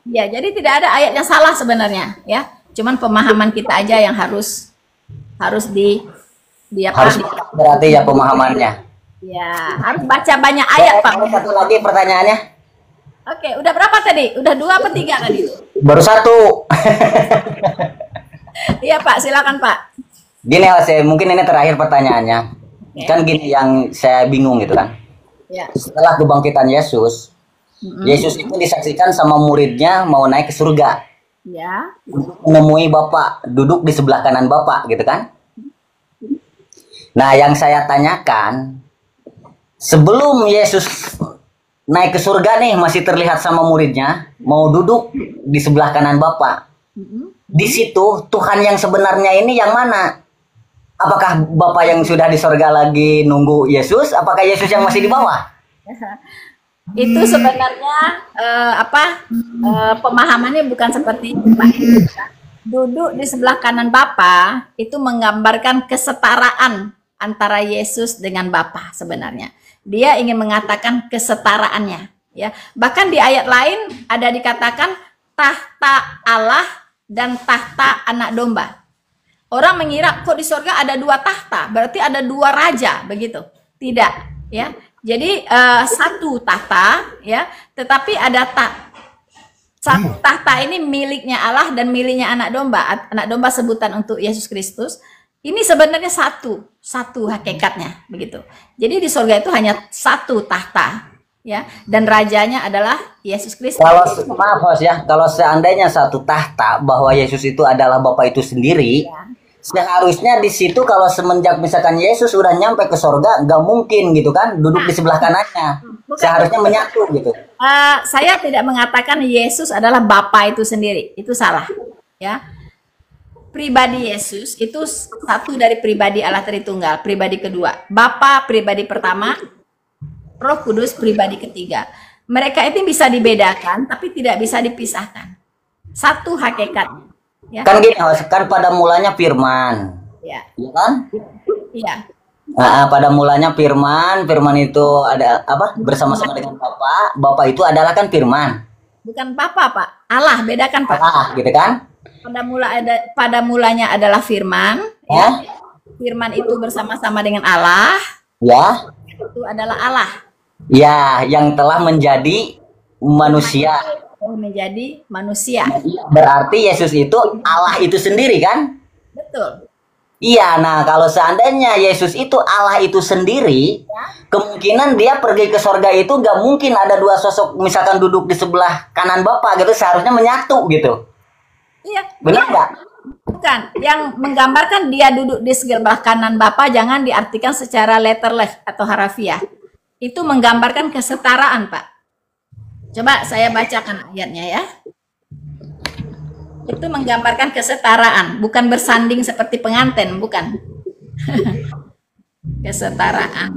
Ya, jadi tidak ada ayat yang salah sebenarnya, ya. Cuman pemahaman kita aja yang harus Harus berarti ya pemahamannya. Ya, harus baca banyak ayat, Pak. Satu lagi pertanyaannya. Oke, udah berapa tadi? Udah 2 apa 3 tadi? Baru 1. Iya, Pak, silakan, Pak. Gini mungkin ini terakhir pertanyaannya. Kan gini yang saya bingung gitu kan. Ya. Setelah kebangkitan Yesus, Yesus itu disaksikan sama muridnya mau naik ke surga. Ya. Menemui Bapak, duduk di sebelah kanan Bapak gitu kan. Nah, yang saya tanyakan, sebelum Yesus naik ke surga nih masih terlihat sama muridnya mau duduk di sebelah kanan Bapak. Di situ Tuhan yang sebenarnya ini yang mana? Apakah Bapa yang sudah di sorga lagi nunggu Yesus? Apakah Yesus yang masih di bawah? Itu sebenarnya pemahamannya bukan seperti itu, Pak. Duduk di sebelah kanan Bapa itu menggambarkan kesetaraan antara Yesus dengan Bapa sebenarnya. Dia ingin mengatakan kesetaraannya, ya. Bahkan di ayat lain ada dikatakan tahta Allah dan tahta anak domba. Orang mengira kok di surga ada 2 tahta, berarti ada 2 raja, begitu? Tidak, ya. Jadi satu tahta, ya, tetapi ada satu tahta ini miliknya Allah dan miliknya anak domba. Anak domba sebutan untuk Yesus Kristus. Ini sebenarnya satu hakikatnya, begitu. Jadi di surga itu hanya 1 tahta, ya, dan rajanya adalah Yesus Kristus. Kalau maaf Host ya, kalau seandainya 1 tahta bahwa Yesus itu adalah Bapa itu sendiri, Ya. seharusnya di situ kalau semenjak misalkan Yesus udah nyampe ke sorga, nggak mungkin gitu kan, duduk di sebelah kanannya. Seharusnya menyatu gitu. Saya tidak mengatakan Yesus adalah Bapa itu sendiri, itu salah, ya. Pribadi Yesus itu satu dari pribadi Allah Tritunggal, pribadi kedua. Bapa pribadi pertama, Roh Kudus pribadi ketiga. Mereka itu bisa dibedakan, tapi tidak bisa dipisahkan. Satu hakikatnya. Ya. Kan gini Host, kan pada mulanya firman. Ya. Iya kan? Iya. Pada mulanya firman itu ada apa? Bersama-sama dengan Bapa. Bapa itu adalah kan firman. Bukan Bapa, Pak. Allah, bedakan, Pak. Gitu kan? Pada mulanya adalah firman, ya. Firman itu bersama-sama dengan Allah. Ya. Itu adalah Allah. Ya, yang telah menjadi manusia. Menjadi manusia. Berarti Yesus itu Allah itu sendiri kan? Betul. Iya, nah kalau seandainya Yesus itu Allah itu sendiri, kemungkinan dia pergi ke sorga itu gak mungkin ada 2 sosok misalkan duduk di sebelah kanan Bapa gitu, seharusnya menyatu gitu. Iya. Benar nggak? Bukan. Yang menggambarkan dia duduk di sebelah kanan Bapa jangan diartikan secara letterless atau harafiah. Itu menggambarkan kesetaraan, Pak. Coba saya bacakan ayatnya ya. Itu menggambarkan kesetaraan, bukan bersanding seperti pengantin, bukan. Kesetaraan.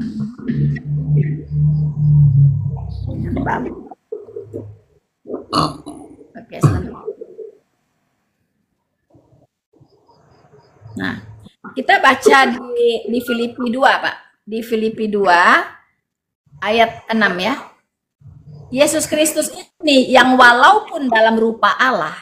Oke, sebentar. Nah, kita baca di Filipi 2, Pak. Di Filipi 2 ayat 6 ya. Yesus Kristus ini yang walaupun dalam rupa Allah,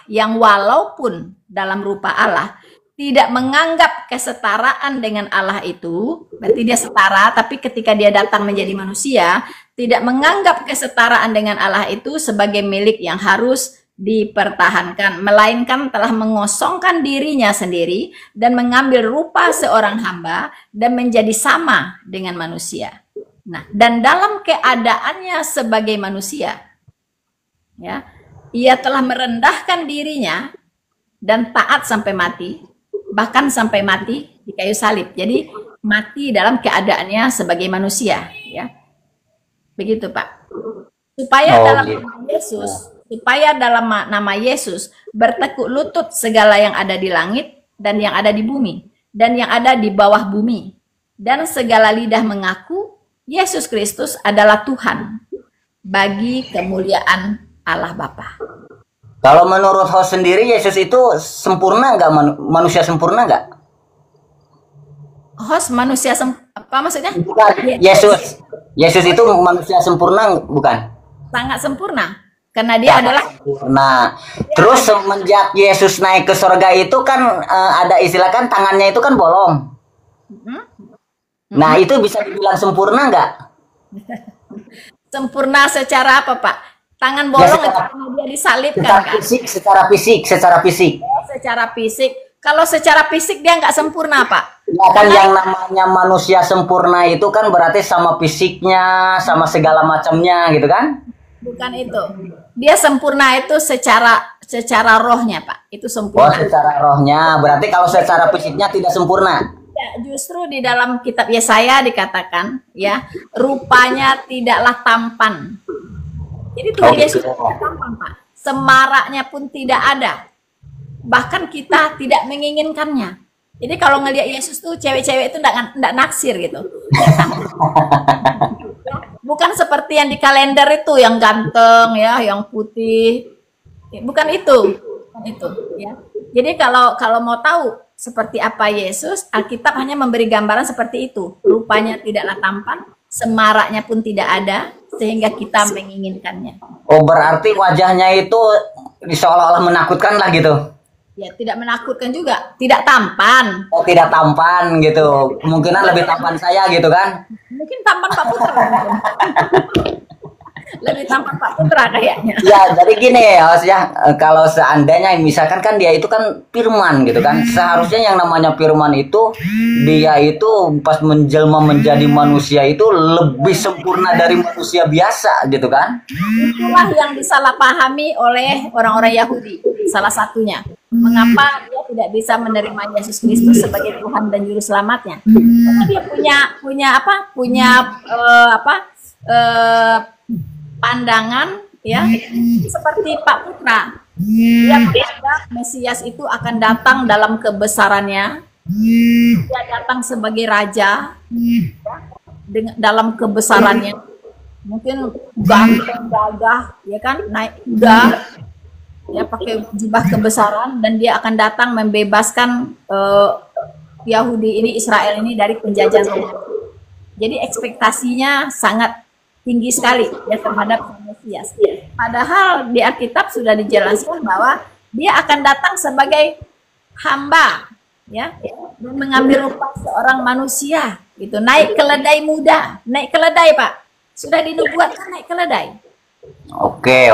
tidak menganggap kesetaraan dengan Allah itu, berarti dia setara, tapi ketika dia datang menjadi manusia, tidak menganggap kesetaraan dengan Allah itu sebagai milik yang harus dipertahankan, melainkan telah mengosongkan dirinya sendiri dan mengambil rupa seorang hamba dan menjadi sama dengan manusia. Nah, dan dalam keadaannya sebagai manusia, ya, ia telah merendahkan dirinya dan taat sampai mati, bahkan sampai mati di kayu salib. Jadi mati dalam keadaannya sebagai manusia, ya. Begitu, Pak. Supaya dalam nama Yesus bertekuk lutut segala yang ada di langit dan yang ada di bumi dan yang ada di bawah bumi, dan segala lidah mengaku Yesus Kristus adalah Tuhan bagi kemuliaan Allah Bapa. Kalau menurut Host sendiri Yesus itu sempurna nggak, manusia sempurna nggak? Host manusia apa maksudnya? Bukan. Yesus itu manusia sempurna bukan? Sangat sempurna karena dia adalah sempurna. Terus semenjak Yesus naik ke surga itu kan ada istilah kan tangannya itu kan bolong. Nah, itu bisa dibilang sempurna nggak? Sempurna secara apa, Pak? Tangan bolong itu karena dia disalibkan, kan? Secara fisik. Secara fisik. Kalau secara fisik dia nggak sempurna, Pak. Ya kan, yang namanya manusia sempurna itu kan berarti sama fisiknya, sama segala macamnya gitu kan? Bukan itu. Dia sempurna itu secara rohnya, Pak. Itu sempurna. Oh, secara rohnya. Berarti kalau secara fisiknya tidak sempurna. Ya, justru di dalam kitab Yesaya dikatakan, ya, rupanya tidaklah tampan. Jadi Tuhan Yesus tidak tampan, Pak. Semaraknya pun tidak ada. bahkan kita tidak menginginkannya. Jadi kalau ngelihat Yesus tuh cewek-cewek itu enggak naksir gitu. Bukan seperti yang di kalender itu yang ganteng ya, yang putih. Bukan itu. Bukan itu ya. Jadi kalau mau tahu seperti apa Yesus, Alkitab hanya memberi gambaran seperti itu. Rupanya tidaklah tampan, semaraknya pun tidak ada, sehingga kita menginginkannya. Oh, berarti wajahnya itu seolah-olah menakutkan lah gitu. Ya, tidak menakutkan juga, tidak tampan. Oh, tidak tampan gitu. Kemungkinan lebih tampan saya gitu kan. Mungkin tampan Pak Putra. Lebih tampan Pak Putra kayaknya. Ya, jadi gini ya, Mas ya. Kalau seandainya misalkan kan dia itu kan firman gitu kan. Seharusnya yang namanya firman itu dia itu pas menjelma menjadi manusia itu lebih sempurna dari manusia biasa gitu kan. Itulah yang disalahpahami oleh orang-orang Yahudi. Salah satunya. Mengapa dia tidak bisa menerima Yesus Kristus sebagai Tuhan dan Juru Selamatnya? Karena dia pandangan ya seperti Pak Putra. Dia menganggap Mesias itu akan datang dalam kebesarannya. Dia datang sebagai raja dalam kebesarannya. Mungkin ganteng, gagah, ya kan, naik kuda, ya pakai jubah kebesaran, dan dia akan datang membebaskan Yahudi ini, Israel ini dari penjajahan Romawi. Jadi ekspektasinya sangat tinggi sekali ya terhadap Mesias. Padahal di Alkitab sudah dijelaskan bahwa dia akan datang sebagai hamba, ya, dan mengambil rupa seorang manusia, gitu. Naik keledai muda, naik keledai Pak, sudah dinubuatkan naik keledai. Oke.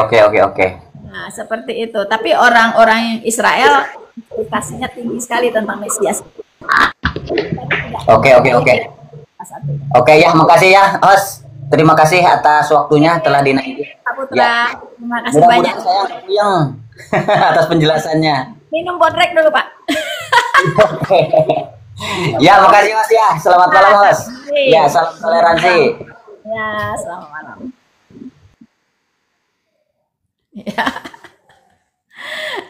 Nah, seperti itu. Tapi orang-orang Israel ekspektasinya tinggi sekali tentang Mesias. Oke. Oke ya, makasih ya, Host. Terima kasih atas waktunya telah dinaiki. Pak Putra, terima kasih banyak. Mudah-mudahan saya puyeng atas penjelasannya. Minum bodrek dulu Pak. Ya, makasih Mas ya. Selamat malam, Mas. Ya, salam toleransi. Ya, selamat malam.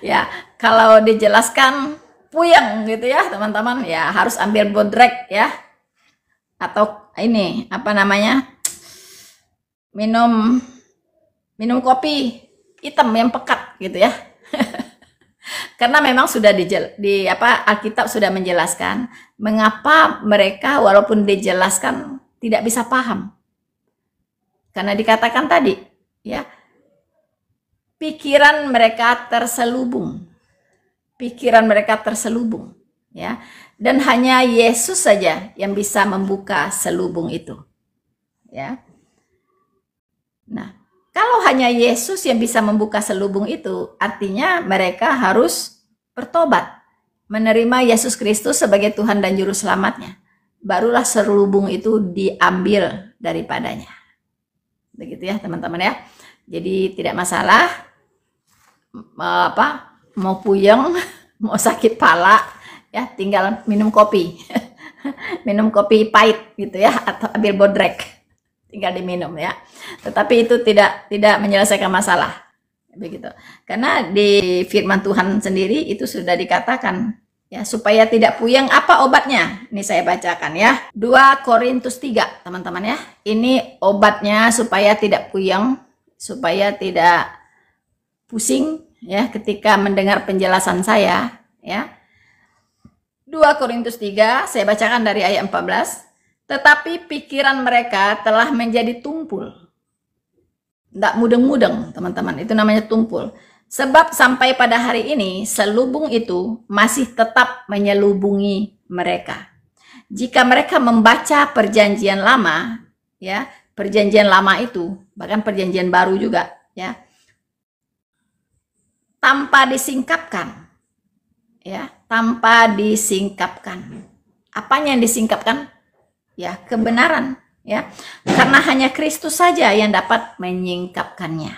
Ya, kalau dijelaskan puyeng gitu ya teman-teman, ya harus ambil bodrek ya, atau ini apa namanya, minum kopi hitam yang pekat gitu ya. Karena memang sudah Alkitab sudah menjelaskan mengapa mereka walaupun dijelaskan tidak bisa paham. Karena dikatakan tadi ya, pikiran mereka terselubung ya, dan hanya Yesus saja yang bisa membuka selubung itu ya. Nah, kalau hanya Yesus yang bisa membuka selubung itu, artinya mereka harus bertobat, menerima Yesus Kristus sebagai Tuhan dan Juru Selamatnya. Barulah selubung itu diambil daripadanya. Begitu ya teman-teman ya. Jadi tidak masalah mau puyeng, mau sakit pala, ya tinggal minum kopi. Minum kopi pahit gitu ya, atau ambil bodrek. Tinggal diminum ya. Tetapi itu tidak menyelesaikan masalah. Begitu. Karena di firman Tuhan sendiri itu sudah dikatakan ya, supaya tidak puyeng apa obatnya? Ini saya bacakan ya. 2 Korintus 3, teman-teman ya. Ini obatnya supaya tidak puyeng, supaya tidak pusing ya ketika mendengar penjelasan saya ya. 2 Korintus 3, saya bacakan dari ayat 14. Tetapi pikiran mereka telah menjadi tumpul. Tidak mudeng-mudeng, teman-teman. Itu namanya tumpul. Sebab sampai pada hari ini, selubung itu masih tetap menyelubungi mereka. Jika mereka membaca perjanjian lama, ya, perjanjian lama itu, bahkan perjanjian baru juga, ya, tanpa disingkapkan. Ya, tanpa disingkapkan. Apanya yang disingkapkan? Ya, kebenaran ya, karena hanya Kristus saja yang dapat menyingkapkannya.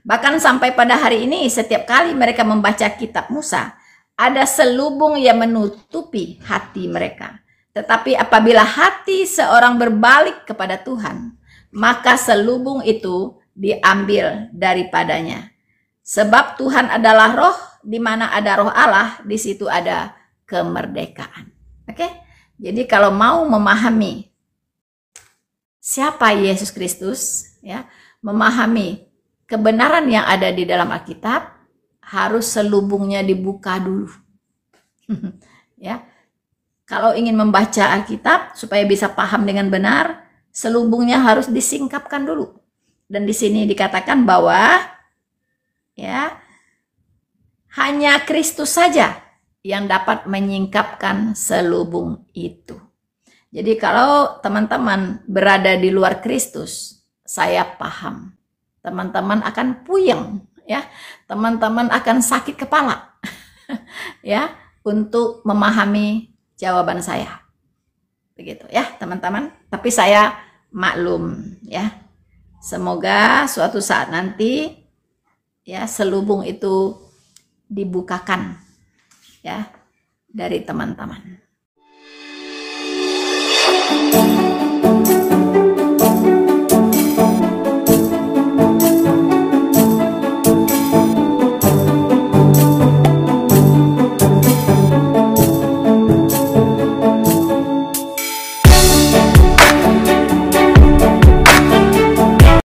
Bahkan sampai pada hari ini setiap kali mereka membaca kitab Musa, ada selubung yang menutupi hati mereka. Tetapi apabila hati seorang berbalik kepada Tuhan, maka selubung itu diambil daripadanya. Sebab Tuhan adalah roh, di mana ada roh Allah, di situ ada kemerdekaan. Oke? Jadi kalau mau memahami siapa Yesus Kristus, ya, memahami kebenaran yang ada di dalam Alkitab, harus selubungnya dibuka dulu. Ya. Kalau ingin membaca Alkitab supaya bisa paham dengan benar, selubungnya harus disingkapkan dulu. Dan di sini dikatakan bahwa ya, hanya Kristus saja yang dapat menyingkapkan selubung itu. Jadi kalau teman-teman berada di luar Kristus, saya paham. Teman-teman akan puyeng, ya. Teman-teman akan sakit kepala. Ya, untuk memahami jawaban saya. Begitu ya, teman-teman. Tapi saya maklum, ya. Semoga suatu saat nanti ya selubung itu dibukakan ya dari teman-teman.